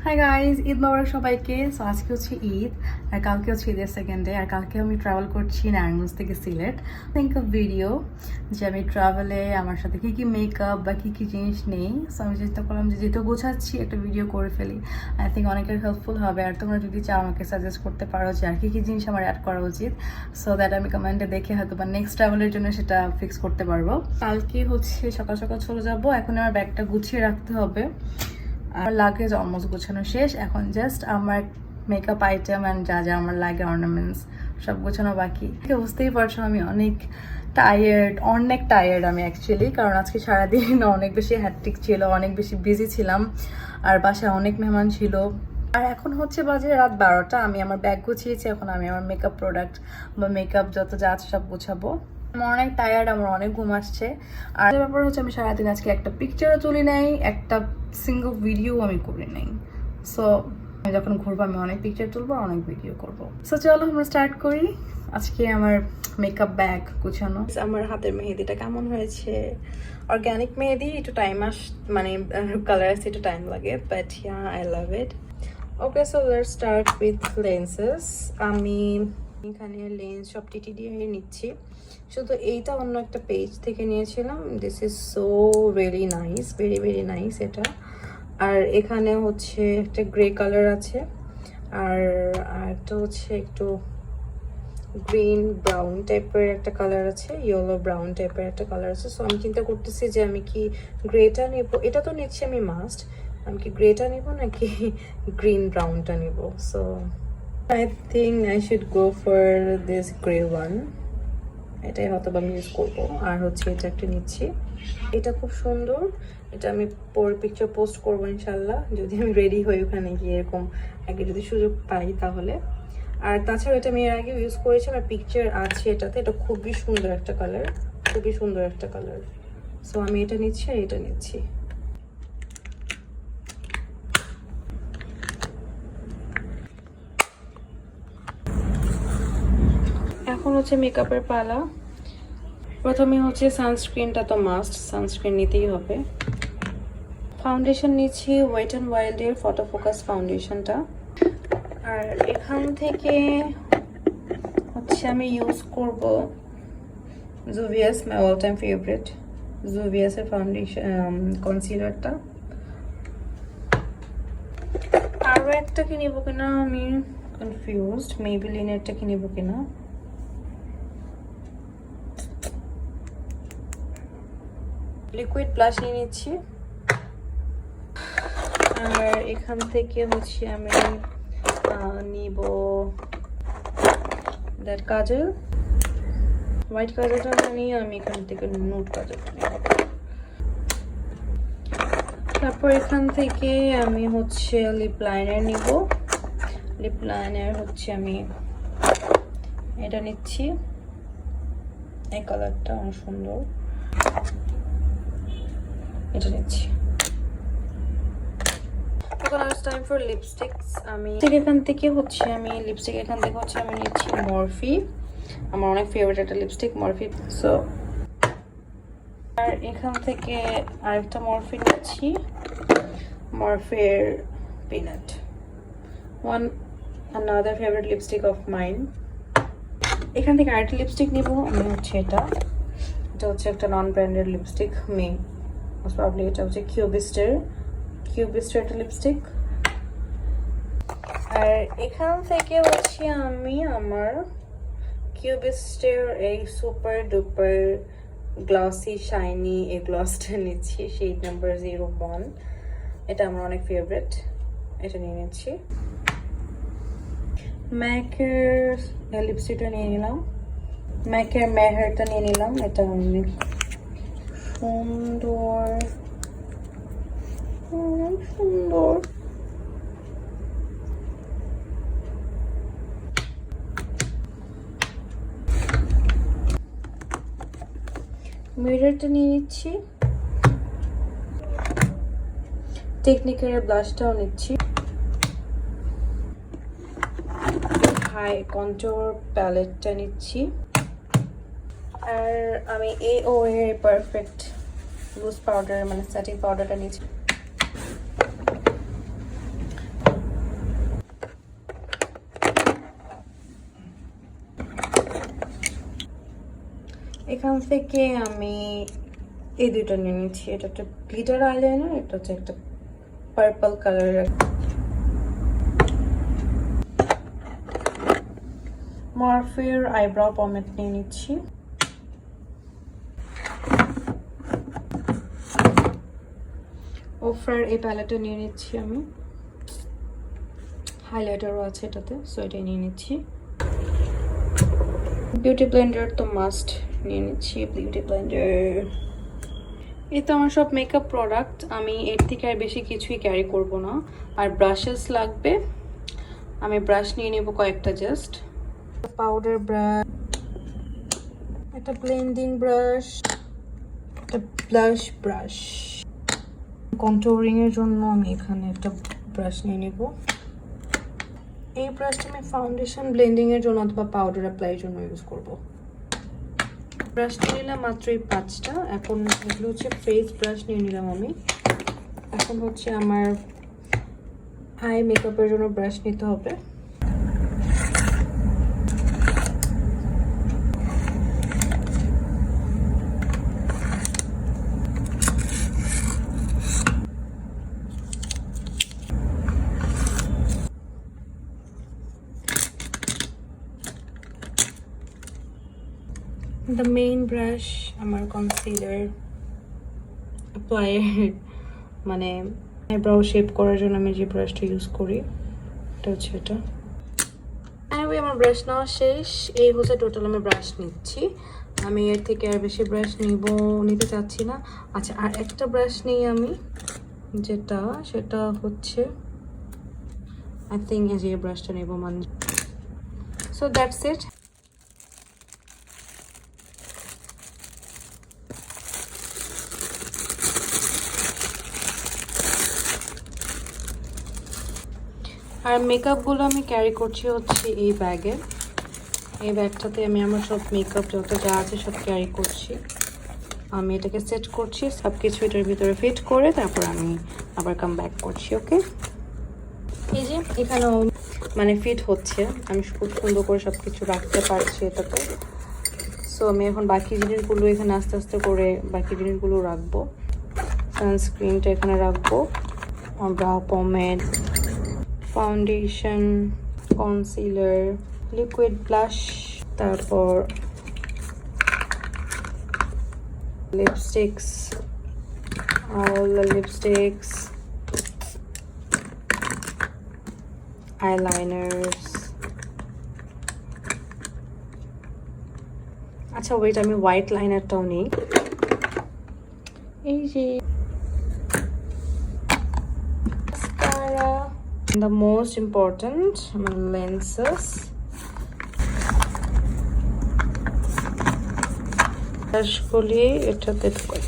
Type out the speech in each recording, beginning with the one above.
Hi guys, Eid মোবারক সবাইকে। So আজকে হচ্ছে ঈদ আর কালকে হচ্ছে ঈদের সেকেন্ড ডে। আর কালকে আমি ট্রাভেল করছি নারায়ণগঞ্জ থেকে সিলেট। থিঙ্ক অফ ভিডিও যে আমি ট্রাভেলে আমার সাথে কী কী মেকআপ বা কী কী জিনিস নেই। সো আমি চেষ্টা করলাম যে যেহেতু গোছাচ্ছি একটা ভিডিও করে ফেলি। আই থিঙ্ক অনেকের হেল্পফুল হবে। আর তোমরা যদি চাও আমাকে সাজেস্ট করতে পারো যে আর কী কী জিনিস আমার অ্যাড করা উচিত, সো দ্যাট আমি কমেন্টে দেখে হয়তো বা নেক্সট ট্রাভেলের জন্য সেটা ফিক্স করতে পারবো। কালকে হচ্ছে সকাল সকাল চলে যাবো। এখন আমার ব্যাগটা গুছিয়ে রাখতে হবে। আর লাগেজ অলমোস্ট গোছানো শেষ। এখন জাস্ট আমার মেকআপ আইটেম অ্যান্ড যা যা আমার লাগে অর্নামেন্টস সব গোছানো বাকি। বুঝতেই পারছো আমি অনেক টায়ার্ড আমি অ্যাকচুয়ালি, কারণ আজকে সারাদিন অনেক বেশি হ্যাট্রিক ছিল, অনেক বেশি বিজি ছিলাম আর বাসায় অনেক মেহমান ছিল। আর এখন হচ্ছে বাজে রাত 12টা। আমি আমার ব্যাগ গুছিয়েছি, এখন আমি আমার মেকআপ প্রোডাক্ট বা মেকআপ যত যা আছে সব গোছাবো। আমার অনেক টায়ার্ড, আমার অনেক ঘুম আসছে। আর ব্যাপার হচ্ছে আমি সারাদিন আজকে একটা পিকচারও তুলি নাই, একটা সিঙ্গল ভিডিও আমি করি নাই। সো আমি যখন ঘুরবো আমি অনেক পিকচার তুলবো, অনেক ভিডিও করবো। সো চলো আমরা স্টার্ট করি আজকে আমার মেকআপ ব্যাগ গুছানো। আমার হাতের মেহেদিটা কেমন হয়েছে? অর্গ্যানিক মেহেদি, একটু টাইম মানে কালার আসতে একটু টাইম লাগে, but yeah I love it. Okay, so let's start with lenses. আমি এখানে লেন্স সব টিটি দিয়ে নিচ্ছি। শুধু এইটা অন্য একটা পেজ থেকে নিয়েছিলাম। This is so really nice, very very nice এটা। আর এখানে হচ্ছে একটা গ্রে কালার আছে, আর একটা হচ্ছে একটু গ্রিন ব্রাউন টাইপের একটা কালার আছে, ইয়েলো ব্রাউন টাইপের একটা কালার আছে। সো আমি চিন্তা করতেছি যে আমি কি গ্রেটা নেব। এটা তো নিচ্ছি আমি মাস্ট, আমি কি গ্রেটা নেব নাকি গ্রিন ব্রাউনটা নেব। So I think I should go for this grey one. এটাই হয়তো আমি ইউজ করবো। আর হচ্ছে এটা একটা নিচ্ছি, এটা খুব সুন্দর। এটা আমি পরে পিকচার পোস্ট করবো ইনশাল্লাহ, যদি আমি রেডি হই ওখানে গিয়ে, এরকম আগে যদি সুযোগ পাই তাহলে। আর তাছাড়া এটা আমি এর আগে ইউজ করেছি, আমার পিকচার আছে এটাতে। এটা খুবই সুন্দর একটা কালার, খুবই সুন্দর একটা কালার। সো আমি এটা নিচ্ছি আর এটা নিচ্ছি। এখন হচ্ছে মেকআপের পালা। প্রথমে হচ্ছে সানস্ক্রিনটা তো মাস্ট, সানস্ক্রিন নিতেই হবে। ফাউন্ডেশন নিচ্ছি ওয়েট অ্যান্ড ওয়াইল্ডের ফটো ফোকাস ফাউন্ডেশনটা। আর এখান থেকে হচ্ছে আমি ইউজ করব Juvia's, my all time favourite, জুভিয়াসের ফাউন্ডেশন কনসিলারটা। আরও একটা কি নেবো কিনা আমি কনফিউজড, মেবিলিনেরটা কি নেবো কিনা। লিকুইড ব্লাশ নিয়ে নিচ্ছি। আর এখান থেকে হচ্ছে আমি নিব দ্যাট কাজল, হোয়াইট কাজলটা নিয়ে আমি এখান থেকে নুড কাজলটা নিব। তারপর এখান থেকে আমি হচ্ছে লিপ লাইনার নিব। লিপ লাইনার হচ্ছে আমি এটা নিচ্ছি, এই কালারটা অনেক সুন্দর, এটা নিচ্ছি। Time for lipsticks. আমি এখান থেকে হচ্ছে আমি নিচ্ছি মরফি, আমার অনেক ফেভারিট একটা লিপস্টিক মরফি। সো আর এখান থেকে আরেকটা মরফি নিচ্ছি, মরফের peanut, another favorite lipstick of mine. এখান থেকে আরেকটা লিপস্টিক নিব আমি, হচ্ছে এটা হচ্ছে একটা নন ব্র্যান্ডেড লিপস্টিক। প্রবাবলি এটা হচ্ছে কিউবিস্টের একটা লিপস্টিক। আর এখান থেকে হচ্ছে আমি আমার কিউবিস্টের এই সুপার ডুপার গ্লসি শাইনি এই গ্লসটা নিচ্ছি, শেড নাম্বার 01। এটা আমার অনেক ফেভারিট, এটা নিয়ে নিচ্ছি। ম্যাকের লিপস্টিকটা নিয়ে নিলাম, ম্যাকের মেহেরটা নিয়ে নিলাম। এটা অনেক সুন্দর, সুন্দর। মিররটা নিয়ে নিচ্ছি, টেকনিকের ব্লাশটাও নিচ্ছি, হাই কন্ট্রোর প্যালেটটা নিচ্ছি। আর আমি AO এর পারফেক্ট লুজ পাউডার মানে সেটিং পাউডারটা নিচ্ছি। এখান থেকে আমি এই দুটো নিয়ে নিচ্ছি। এটা একটা গ্লিটার আইলাইনার, এটা হচ্ছে একটা পার্পল কালারের। মরফের আইব্রাউ পমেড নিয়ে নিচ্ছি। ওফরার এই প্যালেটটা নিয়ে নিচ্ছি আমি, হাইলাইটারও আছে এটাতে, সো এটাই নিয়ে নিচ্ছি। বিউটি ব্লেন্ডার তো মাস্ট, নিয়ে নিচ্ছি বিউটি ব্লেন্ডার। এই তো আমার সব মেকআপ প্রোডাক্ট, আমি এর থেকে আর বেশি কিছুই ক্যারি করব না। আর ব্রাশেস লাগবে, আমি ব্রাশ নিয়ে নেব কয়েকটা, জাস্ট পাউডার ব্রাশ, একটা ব্লেন্ডিং ব্রাশ, একটা ব্লাশ ব্রাশ। কন্ট্যুরিং এর জন্য আমি এখানে একটা ব্রাশ নিয়ে নেব। এই ব্রাশটা আমি ফাউন্ডেশন ব্লেন্ডিং এর জন্য অথবা পাউডার অ্যাপ্লাই এর জন্য ইউজ করব। ব্রাশ নিয়ে নিলাম মাত্র এই 5টা। এখন এগুলো হচ্ছে ফেস ব্রাশ নিয়ে নিলাম আমি। এখন হচ্ছে আমার আই মেকআপের জন্য ব্রাশ নিতে হবে। The main brush আমার কনসিলার অ্যাপ্লায়ার, মানে আইব্রাউ শেপ করার জন্য আমি যে ব্রাশটা ইউজ করি এটা হচ্ছে এটা। এনিওয়ে আমার ব্রাশ নেওয়া শেষ। এই হচ্ছে টোটাল আমি ব্রাশ নিচ্ছি, আমি এর থেকে আর বেশি ব্রাশ নিতে চাচ্ছি না। আচ্ছা, আর একটা ব্রাশ নিই আমি, সেটা হচ্ছে আই থিঙ্ক এই যে ব্রাশটা নেব মানে। So that's it. আর মেকআপগুলো আমি ক্যারি করছি হচ্ছে এই ব্যাগে। এই ব্যাগটাতে আমি আমার সব মেকআপ যত যা আছে সব ক্যারি করছি। আমি এটাকে সেট করছি, সব কিছু এটার ভিতরে ফিট করে তারপর আমি আবার কাম ব্যাক করছি। ওকে, এই যে এখানেও মানে ফিট হচ্ছে, আমি খুব সুন্দর করে সব কিছু রাখতে পারছি এটাতে। সো আমি এখন বাকি জিনিসগুলো এখানে আস্তে আস্তে করে বাকি জিনিসগুলো রাখবো। সানস্ক্রিনটা এখানে রাখবো, brow pomade, foundation, concealer, liquid blush, তারপর lipsticks, all the lipsticks, eyeliners। আচ্ছা ওয়েট, আমি হোয়াইট লাইনারটাও নিই। এই যে mascara, the most important lenses, ব্রাশগুলি এটাতে ঢুকাই।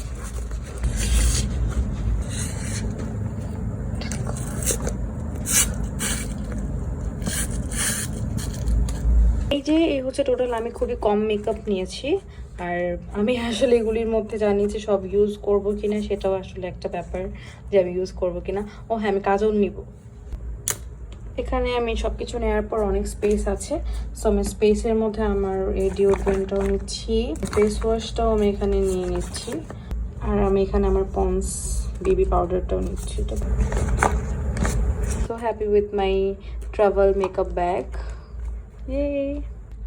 এই হচ্ছে টোটাল, আমি খুবই কম মেকআপ নিয়েছি। আর আমি আসলে এগুলির মধ্যে জানি যে সব ইউজ করবো কিনা, সেটাও আসলে একটা ব্যাপার যে আমি ইউজ করবো কিনা। ও হ্যাঁ, আমি কাজল নিব। এখানে আমি সব কিছু নেওয়ার পর অনেক স্পেস আছে, সো আমি স্পেসের মধ্যে আমার এই ডিওড্রেন্টটাও নিচ্ছি, ফেস ওয়াশটাও আমি এখানে নিয়ে নিচ্ছি, আর আমি এখানে আমার পন্স বেবি পাউডারটাও নিচ্ছি। So happy with my travel makeup bag.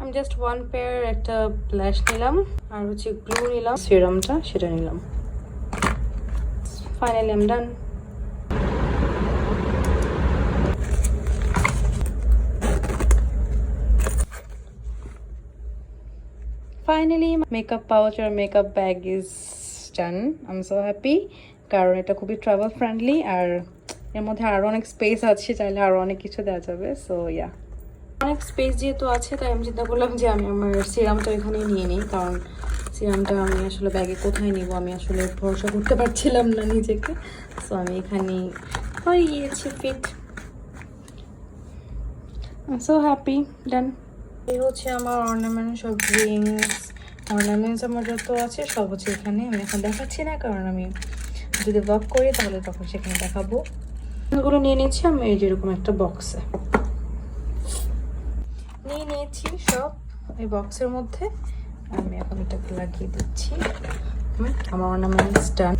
আমি জাস্ট ওয়ান পেয়ার একটা ব্লাশ নিলাম, আর হচ্ছে গ্লু নিলাম, সিরামটা সেটা নিলাম। Finally I am done. Finally makeup pouch আর makeup bag is done. I am so happy, কারণ এটা খুবই ট্রাভেল ফ্রেন্ডলি, আর এর মধ্যে আরও অনেক স্পেস আছে, চাইলে আরও অনেক কিছু দেওয়া যাবে। সো ইয়া, অনেক স্পেস যেহেতু আছে তাই আমি চিন্তা করলাম যে আমি আমার সিরামটা এখানে নিয়ে নিই, কারণ সিরামটা আমি আসলে ব্যাগে কোথায় নিব আমি আসলে ভরসা করতে পারছিলাম না নিজেকে। সো আমি এখানে হয়ে গিয়েছি ফিট। সো হ্যাপি, ডান। এই হচ্ছে আমার অর্নামেন্ট, সব রিংস অর্নামেন্টস আমার যত আছে সব হচ্ছে এখানে। আমি এখন দেখাচ্ছি না, কারণ আমি যদি ব্লগ করি তাহলে তখন সেখানে দেখাবো। এগুলো নিয়ে নিচ্ছি আমি এই যেরকম একটা বক্সে নিয়ে নিয়েছি সব এই বক্সের মধ্যে। আমি এখন এটাকে লাগিয়ে দিচ্ছি। আমার অর্নামেন্টস ডান।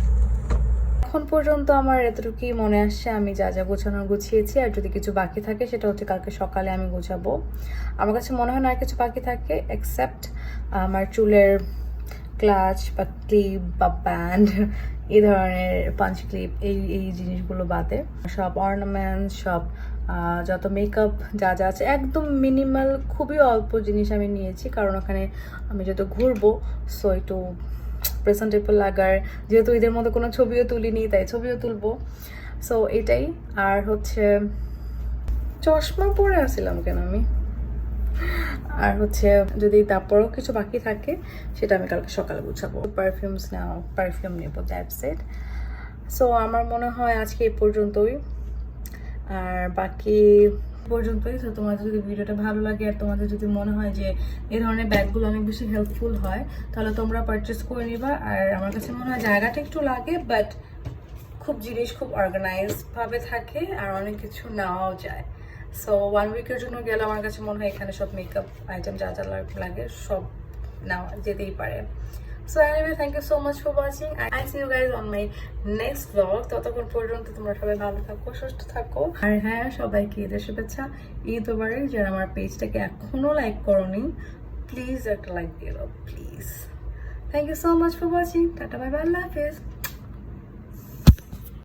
এখন পর্যন্ত আমার এতটুকুই মনে আসছে, আমি যা যা গোছানোর গুছিয়েছি। আর যদি কিছু বাকি থাকে সেটা হচ্ছে কালকে সকালে আমি গোছাবো। আমার কাছে মনে হয় না আর কিছু বাকি থাকে, এক্সেপ্ট আমার চুলের ক্লাচ বা ক্লিপ বা ব্যান্ড, এই ধরনের পাঞ্চ ক্লিপ, এই জিনিসগুলো বাদে সব অর্নামেন্টস, সব যত মেকআপ যা যা আছে একদম মিনিমাল, খুবই অল্প জিনিস আমি নিয়েছি। কারণ ওখানে আমি যত ঘুরবো, সো একটু প্রেজেন্টেবল লাগার, যেহেতু এদের মধ্যে কোনো ছবিও তুলিনি তাই ছবিও তুলবো, সো এটাই। আর হচ্ছে চশমা পরে আসছিলাম কেন আমি, আর হচ্ছে যদি তারপরেও কিছু বাকি থাকে সেটা আমি কালকে সকালে গুছাবো। পারফিউম নেবো, দ্যাটস ইট। সো আমার মনে হয় আজকে এই পর্যন্তই, আর বাকি পর্যন্তই। তো তোমাদের যদি ভিডিওটা ভালো লাগে আর তোমাদের যদি মনে হয় যে এই ধরনের ব্যাগগুলো অনেক বেশি হেল্পফুল হয়, তাহলে তোমরা পারচেস করে নিবা। আর আমার কাছে মনে হয় জায়গাটা একটু লাগে, বাট খুব জিনিস খুব অর্গানাইজড ভাবে থাকে আর অনেক কিছু নেওয়াও যায়। সো 1 উইকের জন্য গেলে আমার কাছে মনে হয় এখানে সব মেকআপ আইটেম যা যা লাগে সব নেওয়া যেতেই পারে। So anyway, thank you so much for watching. I see you guys on my next vlog. ততক্ষণ পর্যন্ত তোমরা সবাই ভালো থাকো, সুস্থ থাকো। আর হ্যাঁ, সবাইকে ঈদের শুভেচ্ছা। ঈদ মোবারক। যারা আমার পেজটাকে এখনো লাইক করোনি, প্লিজ একটা লাইক দিয়ে দাও, please. Thank you so much for watching. Tata, bye bye, আল্লাহ হাফেজ।